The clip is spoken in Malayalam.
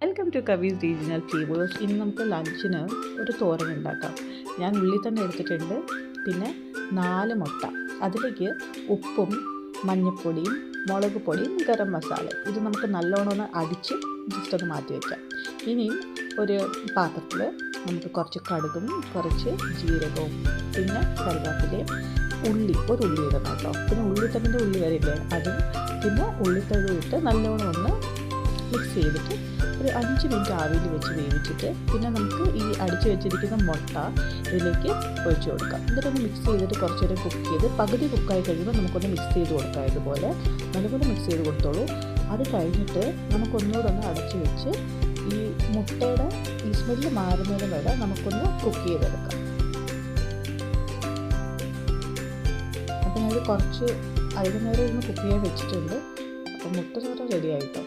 Welcome to Kavi's regional flavours. ഇനി നമുക്ക് ലഞ്ചിന് ഒരു തോരൻ ഉണ്ടാക്കാം. ഞാൻ ഉള്ളിത്തണ്ട് എടുത്തിട്ടുണ്ട്, പിന്നെ 4 മുട്ട, അതിലേക്ക് ഉപ്പും മഞ്ഞൾപ്പൊടിയും മുളക് പൊടിയും ഗരം മസാല. ഇത് നമുക്ക് നല്ലോണം ഒന്ന് അടിച്ച് ജസ്റ്റ് ഒന്ന് മാറ്റി വയ്ക്കാം. ഇനി ഒരു പാത്രത്തിൽ നമുക്ക് കുറച്ച് കടുകും കുറച്ച് ജീരകവും പിന്നെ കറിവേപ്പിലയും ഒരു ഉള്ളി ഇടണം കേട്ടോ. പിന്നെ ഉള്ളിത്തണ്ടിൻ്റെ ഉള്ളി വരില്ലേ, അതും പിന്നെ ഉള്ളിത്തണ്ടും ഇട്ട് നല്ലോണം ഒന്ന് മിക്സ് ചെയ്തിട്ട് ഒരു 5 മിനിറ്റ് ആവിയിൽ വെച്ച് വേവിച്ചിട്ട് പിന്നെ നമുക്ക് ഈ അടിച്ച് വെച്ചിരിക്കുന്ന മുട്ട ഇതിലേക്ക് ഒഴിച്ച് കൊടുക്കാം. എന്നിട്ടൊന്ന് മിക്സ് ചെയ്തിട്ട് കുറച്ച് നേരം കുക്ക് ചെയ്ത് പകുതി കുക്കായി കഴിയുമ്പോൾ നമുക്കൊന്ന് മിക്സ് ചെയ്ത് കൊടുക്കാം. ഇതുപോലെ നല്ലപോലെ മിക്സ് ചെയ്ത് കൊടുത്തോളൂ. അത് കഴിഞ്ഞിട്ട് നമുക്കൊന്നുകൂടെ ഒന്ന് അടച്ച് വെച്ച് ഈ മുട്ടയുടെ ഈ സ്മെല്ല് മാറുന്നതിന് വരെ നമുക്കൊന്ന് കുക്ക് ചെയ്തെടുക്കാം. അപ്പോൾ ഞാനത് കുറച്ച് അധികം നേരം ഒന്ന് കുക്ക് ചെയ്യാൻ വെച്ചിട്ടുണ്ട്. അപ്പോൾ മുട്ട ചോറ് റെഡി ആയിട്ടോ.